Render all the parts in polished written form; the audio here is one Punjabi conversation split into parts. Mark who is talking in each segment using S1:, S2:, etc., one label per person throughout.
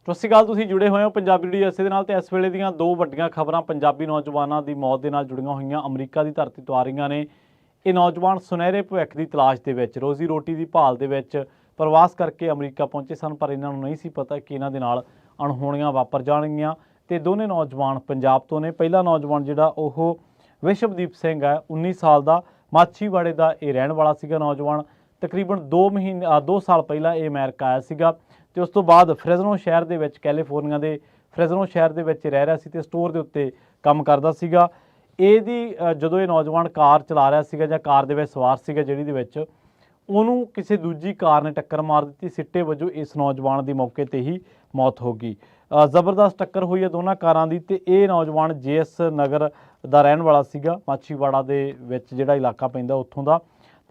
S1: ਸਤਿ ਸ਼੍ਰੀ ਅਕਾਲ। ਤੁਸੀਂ ਜੁੜੇ ਹੋਏ ਹੋ ਪੰਜਾਬੀ ਰੇਡੀਓ ਇਸੇ ਦੇ ਨਾਲ ਤੇ ਇਸ ਵੇਲੇ ਦੀਆਂ ਦੋ ਵੱਡੀਆਂ ਖਬਰਾਂ ਪੰਜਾਬੀ ਨੌਜਵਾਨਾਂ ਦੀ ਮੌਤ ਦੇ ਨਾਲ ਜੁੜੀਆਂ ਹੋਈਆਂ ਅਮਰੀਕਾ ਦੀ ਧਰਤੀ ਤੋਂ ਆ ਰਹੀਆਂ ਨੇ। ਇਹ ਨੌਜਵਾਨ ਸੁਨਹਿਰੇ ਭਵਿੱਖ ਦੀ ਤਲਾਸ਼ ਦੇ ਵਿੱਚ ਰੋਜ਼ੀ ਰੋਟੀ ਦੀ ਭਾਲ ਦੇ ਵਿੱਚ ਪ੍ਰਵਾਸ ਕਰਕੇ ਅਮਰੀਕਾ ਪਹੁੰਚੇ ਸਨ, ਪਰ ਇਹਨਾਂ ਨੂੰ ਨਹੀਂ ਸੀ ਪਤਾ ਕਿ ਇਹਨਾਂ ਦੇ ਨਾਲ ਅਣਹੋਣੀਆਂ ਵਾਪਰ ਜਾਣਗੀਆਂ। ਤੇ ਦੋਨੇ ਨੌਜਵਾਨ ਪੰਜਾਬ ਤੋਂ ਨੇ। ਪਹਿਲਾ ਨੌਜਵਾਨ ਜਿਹੜਾ ਉਹ ਵਿਸ਼ਵਦੀਪ ਸਿੰਘ ਹੈ, 19 ਸਾਲ ਦਾ, ਮਾਛੀਵਾੜੇ ਦਾ ਇਹ ਰਹਿਣ ਵਾਲਾ ਸੀਗਾ। ਨੌਜਵਾਨ ਤਕਰੀਬਨ 2 ਸਾਲ ਪਹਿਲਾਂ ਇਹ ਅਮਰੀਕਾ ਆਇਆ ਸੀਗਾ ਤੇ ਉਸ ਤੋਂ ਬਾਅਦ ਫ੍ਰੈਜ਼ਨੋ ਸ਼ਹਿਰ ਦੇ ਵਿੱਚ, ਕੈਲੀਫੋਰਨੀਆ ਦੇ ਫ੍ਰੈਜ਼ਨੋ ਸ਼ਹਿਰ ਦੇ ਵਿੱਚ ਰਹਿ ਰਿਹਾ ਸੀ ਤੇ ਸਟੋਰ ਦੇ ਉੱਤੇ ਕੰਮ ਕਰਦਾ ਸੀਗਾ। ਇਹਦੀ ਜਦੋਂ ਇਹ ਨੌਜਵਾਨ ਕਾਰ ਚਲਾ ਰਿਹਾ ਸੀਗਾ ਜਾਂ ਕਾਰ ਦੇ ਵਿੱਚ ਸਵਾਰ ਸੀਗਾ ਜਿਹੜੀ ਦੇ ਵਿੱਚ, ਉਹਨੂੰ ਕਿਸੇ ਦੂਜੀ ਕਾਰ ਨੇ ਟੱਕਰ ਮਾਰ ਦਿੱਤੀ। ਸਿੱਟੇ ਵਜੋਂ ਇਸ ਨੌਜਵਾਨ ਦੀ ਮੌਕੇ ਤੇ ਹੀ ਮੌਤ ਹੋ ਗਈ। ਜ਼ਬਰਦਸਤ ਟੱਕਰ ਹੋਈ ਹੈ ਦੋਨਾਂ ਕਾਰਾਂ ਦੀ ਤੇ ਇਹ ਨੌਜਵਾਨ JS ਨਗਰ ਦਾ ਰਹਿਣ ਵਾਲਾ ਸੀਗਾ, ਮਾਛੀਵਾੜਾ ਦੇ ਵਿੱਚ ਜਿਹੜਾ ਇਲਾਕਾ ਪੈਂਦਾ ਉੱਥੋਂ ਦਾ।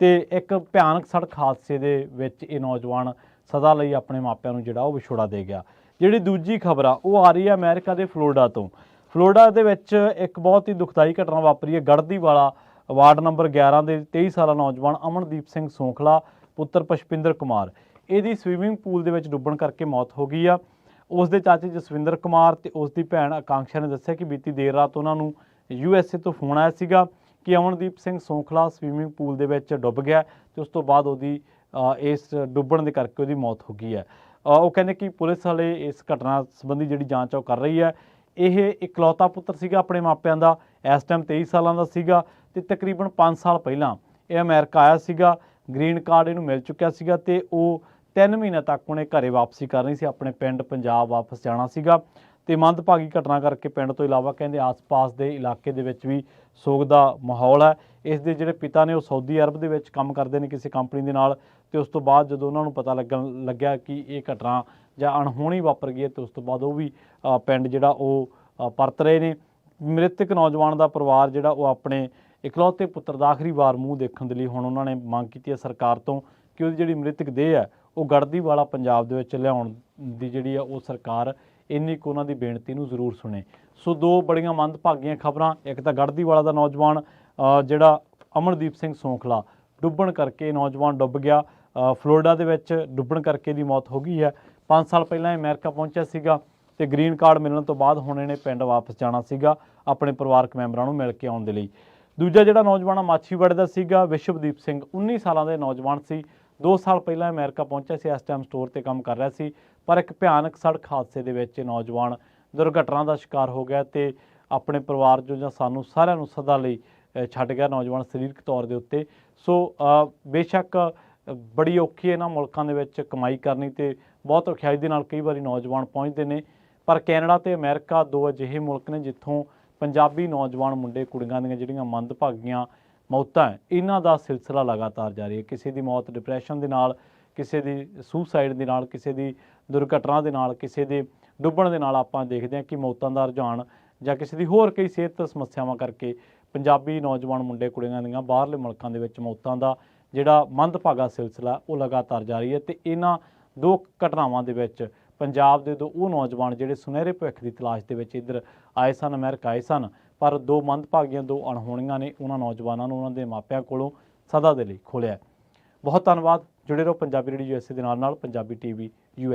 S1: ਤੇ ਇੱਕ ਭਿਆਨਕ ਸੜਕ ਹਾਦਸੇ ਦੇ ਵਿੱਚ ਇਹ ਨੌਜਵਾਨ ਸਦਾ ਲਈ ਆਪਣੇ ਮਾਪਿਆਂ ਨੂੰ ਜਿਹੜਾ ਉਹ ਵਿਛੋੜਾ ਦੇ ਗਿਆ। ਜਿਹੜੀ ਦੂਜੀ ਖਬਰ ਆ ਉਹ ਆ ਰਹੀ ਹੈ ਅਮਰੀਕਾ ਦੇ ਫਲੋਰੀਡਾ ਤੋਂ। ਫਲੋਰੀਡਾ ਦੇ ਵਿੱਚ ਇੱਕ ਬਹੁਤ ਹੀ ਦੁਖਦਾਈ ਘਟਨਾ ਵਾਪਰੀ ਹੈ। ਗੜ੍ਹਦੀਵਾਲਾ ਵਾਰਡ ਨੰਬਰ 11 ਦੇ 23 ਸਾਲਾ ਨੌਜਵਾਨ ਅਮਨਦੀਪ ਸਿੰਘ ਸੌਂਖਲਾ ਪੁੱਤਰ ਪੁਸ਼ਪਿੰਦਰ ਕੁਮਾਰ, ਇਹਦੀ ਸਵੀਮਿੰਗ ਪੂਲ ਦੇ ਵਿੱਚ ਡੁੱਬਣ ਕਰਕੇ ਮੌਤ ਹੋ ਗਈ ਆ। ਉਸ ਦੇ ਚਾਚੇ ਜਸਵਿੰਦਰ ਕੁਮਾਰ ਤੇ ਉਸ ਦੀ ਭੈਣ ਆਕਾਂਕਸ਼ਾ ਨੇ ਦੱਸਿਆ ਕਿ ਬੀਤੀ ਦੇਰ ਰਾਤ ਉਹਨਾਂ ਨੂੰ USA ਤੋਂ ਫੋਨ ਆਇਆ ਸੀਗਾ ਕਿ ਅਮਨਦੀਪ ਸਿੰਘ ਸੌਂਖਲਾ ਸਵੀਮਿੰਗ ਪੂਲ ਦੇ ਵਿੱਚ ਡੁੱਬ ਗਿਆ ਤੇ ਉਸ ਤੋਂ ਬਾਅਦ ਉਹਦੀ ਇਸ ਡੁੱਬਣ ਦੇ ਕਰਕੇ ਉਹਦੀ ਮੌਤ ਹੋ ਗਈ ਹੈ। ਉਹ ਕਹਿੰਦੇ ਕਿ ਪੁਲਿਸ ਵਾਲੇ ਇਸ ਘਟਨਾ ਸੰਬੰਧੀ ਜਿਹੜੀ ਜਾਂਚ ਉਹ ਕਰ ਰਹੀ ਹੈ। ਇਹ ਇਕਲੌਤਾ ਪੁੱਤਰ ਸੀਗਾ ਆਪਣੇ ਮਾਪਿਆਂ ਦਾ, ਇਸ ਟਾਈਮ 23 ਸਾਲਾਂ ਦਾ ਸੀਗਾ ਤੇ ਤਕਰੀਬਨ 5 ਸਾਲ ਪਹਿਲਾਂ ਇਹ ਅਮਰੀਕਾ ਆਇਆ ਸੀਗਾ। ਗ੍ਰੀਨ ਕਾਰਡ ਇਹਨੂੰ ਮਿਲ ਚੁੱਕਿਆ ਸੀਗਾ ਤੇ ਉਹ 3 ਮਹੀਨੇ ਤੱਕ ਉਹਨੇ ਘਰੇ ਵਾਪਸੀ ਕਰਨੀ ਸੀ, ਆਪਣੇ ਪਿੰਡ ਪੰਜਾਬ ਵਾਪਸ ਜਾਣਾ ਸੀਗਾ। ਤੇ ਮੰਦਭਾਗੀ ਘਟਨਾ ਕਰਕੇ ਪਿੰਡ ਤੋਂ ਇਲਾਵਾ ਕਹਿੰਦੇ ਆਸ-ਪਾਸ ਦੇ ਇਲਾਕੇ ਦੇ ਵਿੱਚ ਵੀ ਸੋਗ ਦਾ ਮਾਹੌਲ ਹੈ। ਇਸ ਦੇ ਜਿਹੜੇ ਪਿਤਾ ਨੇ ਉਹ ਸਾਊਦੀ ਅਰਬ ਦੇ ਵਿੱਚ ਕੰਮ ਕਰਦੇ ਨੇ ਕਿਸੇ ਕੰਪਨੀ ਦੇ ਨਾਲ ਤੇ ਉਸ ਤੋਂ ਬਾਅਦ ਜਦੋਂ ਉਹਨਾਂ ਨੂੰ ਪਤਾ ਲੱਗਿਆ ਕਿ ਇਹ ਘਟਨਾ ਜਾਂ ਅਣਹੋਣੀ ਵਾਪਰ ਗਈ ਤੇ ਉਸ ਤੋਂ ਬਾਅਦ ਉਹ ਵੀ ਪਿੰਡ ਜਿਹੜਾ ਉਹ ਪਰਤ ਰਹੇ ਨੇ। ਮ੍ਰਿਤਕ ਨੌਜਵਾਨ ਦਾ ਪਰਿਵਾਰ ਜਿਹੜਾ ਉਹ ਆਪਣੇ ਇਕਲੌਤੇ ਪੁੱਤਰ ਦਾ ਆਖਰੀ ਵਾਰ ਮੂੰਹ ਦੇਖਣ ਦੇ ਲਈ ਹੁਣ ਉਹਨਾਂ ਨੇ ਮੰਗ ਕੀਤੀ ਹੈ ਸਰਕਾਰ ਤੋਂ ਕਿ ਉਹਦੀ ਜਿਹੜੀ ਮ੍ਰਿਤਕ ਦੇਹ ਹੈ ਉਹ ਗੜ੍ਹਦੀਵਾਲਾ ਪੰਜਾਬ ਦੇ ਵਿੱਚ ਲਿਆਉਣ ਦੀ ਜਿਹੜੀ ਆ ਉਹ ਸਰਕਾਰ ਇੰਨੀ ਕੁ ਉਹਨਾਂ ਦੀ ਬੇਨਤੀ ਨੂੰ ਜ਼ਰੂਰ ਸੁਣੇ। ਸੋ ਦੋ ਬੜੀਆਂ ਮੰਦਭਾਗੀਆਂ ਖਬਰਾਂ। ਇੱਕ ਤਾਂ ਗੜ੍ਹਦੀਵਾਲਾ ਦਾ ਨੌਜਵਾਨ ਜਿਹੜਾ ਅਮਨਦੀਪ ਸਿੰਘ ਸੌਂਖਲਾ ਡੁੱਬਣ ਕਰਕੇ ਨੌਜਵਾਨ ਡੁੱਬ ਗਿਆ, ਫਲੋਰੀਡਾ ਦੇ ਵਿੱਚ ਡੁੱਬਣ ਕਰਕੇ ਦੀ ਮੌਤ ਹੋ ਗਈ ਹੈ। 5 ਸਾਲ ਪਹਿਲਾਂ ਅਮਰੀਕਾ ਪਹੁੰਚਿਆ ਸੀਗਾ ਤੇ ਗ੍ਰੀਨ ਕਾਰਡ ਮਿਲਣ ਤੋਂ ਬਾਅਦ ਹੁਣ ਇਹਨੇ ਪਿੰਡ ਵਾਪਸ ਜਾਣਾ ਸੀਗਾ ਆਪਣੇ ਪਰਿਵਾਰਕ ਮੈਂਬਰਾਂ ਨੂੰ ਮਿਲ ਕੇ ਆਉਣ ਦੇ ਲਈ। ਦੂਜਾ ਜਿਹੜਾ ਨੌਜਵਾਨ ਆ ਮਾਛੀਵਾੜੇ ਦਾ ਸੀਗਾ ਵਿਸ਼ਵਦੀਪ ਸਿੰਘ, 19 ਸਾਲਾਂ ਦੇ ਨੌਜਵਾਨ ਸੀ। 2 ਸਾਲ ਪਹਿਲਾਂ ਅਮਰੀਕਾ ਪਹੁੰਚਿਆ ਸੀ, ਇਸ ਟਾਈਮ ਸਟੋਰ ਤੇ ਕੰਮ ਕਰ ਰਿਹਾ ਸੀ, ਪਰ ਇੱਕ ਭਿਆਨਕ ਸੜਕ ਹਾਦਸੇ ਦੇ ਵਿੱਚ ਨੌਜਵਾਨ ਦੁਰਘਟਨਾ ਦਾ ਸ਼ਿਕਾਰ ਹੋ ਗਿਆ ਤੇ ਆਪਣੇ ਪਰਿਵਾਰ ਜੋ ਜਾਂ ਸਾਨੂੰ ਸਾਰਿਆਂ ਨੂੰ ਸਦਾ ਲਈ ਛੱਡ ਗਿਆ ਨੌਜਵਾਨ ਸਰੀਰਕ ਤੌਰ ਦੇ ਉੱਤੇ। ਸੋ ਬੇਸ਼ੱਕ ਬੜੀ ਔਖੀ ਇਹਨਾਂ ਮੁਲਕਾਂ ਦੇ ਵਿੱਚ ਕਮਾਈ ਕਰਨੀ ਤੇ ਬਹੁਤ ਔਖਿਆਈ ਦੇ ਨਾਲ ਕਈ ਵਾਰੀ ਨੌਜਵਾਨ ਪਹੁੰਚਦੇ ਨੇ, ਪਰ ਕੈਨੇਡਾ ਤੇ ਅਮਰੀਕਾ ਦੋ ਅਜਿਹੇ ਮੁਲਕ ਨੇ ਜਿੱਥੋਂ ਪੰਜਾਬੀ ਨੌਜਵਾਨ ਮੁੰਡੇ ਕੁੜੀਆਂ ਦੀਆਂ ਜਿਹੜੀਆਂ ਮੰਦਭਾਗੀਆਂ ਮੌਤਾਂ ਹੈ ਇਹਨਾਂ ਦਾ ਸਿਲਸਿਲਾ ਲਗਾਤਾਰ ਜਾਰੀ ਹੈ। ਕਿਸੇ ਦੀ ਮੌਤ ਡਿਪਰੈਸ਼ਨ ਦੇ ਨਾਲ, ਕਿਸੇ ਦੀ ਸੁਸਾਈਡ ਦੇ ਨਾਲ, ਕਿਸੇ ਦੀ ਦੁਰਘਟਨਾ ਦੇ ਨਾਲ, ਕਿਸੇ ਦੇ ਡੁੱਬਣ ਦੇ ਨਾਲ ਆਪਾਂ ਦੇਖਦੇ ਹਾਂ ਕਿ ਮੌਤਾਂ ਦਾ ਰੁਝਾਨ ਜਾਂ ਕਿਸੇ ਦੀ ਹੋਰ ਕਈ ਸਿਹਤ ਸਮੱਸਿਆਵਾਂ ਕਰਕੇ ਪੰਜਾਬੀ ਨੌਜਵਾਨ ਮੁੰਡੇ ਕੁੜੀਆਂ ਦੀਆਂ ਬਾਹਰਲੇ ਮੁਲਕਾਂ ਦੇ ਵਿੱਚ ਮੌਤਾਂ ਦਾ ਜਿਹੜਾ ਮੰਦਭਾਗਾ ਸਿਲਸਿਲਾ ਉਹ ਲਗਾਤਾਰ ਜਾਰੀ ਹੈ। ਤੇ ਇਹਨਾਂ ਦੋ ਘਟਨਾਵਾਂ ਦੇ ਵਿੱਚ ਪੰਜਾਬ ਦੇ ਦੋ ਉਹ ਨੌਜਵਾਨ ਜਿਹੜੇ ਸੁਨਹਿਰੇ ਭਵਿੱਖ ਦੀ ਤਲਾਸ਼ ਦੇ ਵਿੱਚ ਇੱਧਰ ਆਏ ਸਨ, ਅਮਰੀਕਾ ਆਏ ਸਨ, ਪਰ ਦੋ ਮੰਦਭਾਗੀਆਂ ਦੋ ਅਣਹੋਣੀਆਂ ਨੇ ਉਹਨਾਂ ਨੌਜਵਾਨਾਂ ਨੂੰ ਉਹਨਾਂ ਦੇ ਮਾਪਿਆਂ ਕੋਲੋਂ ਸਦਾ ਦੇ ਲਈ ਖੋਲ੍ਹਿਆ। ਬਹੁਤ ਧੰਨਵਾਦ। ਜੁੜੇ ਰਹੋ ਪੰਜਾਬੀ ਰੇਡੀਓ USA ਦੇ ਨਾਲ ਪੰਜਾਬੀ TV USA।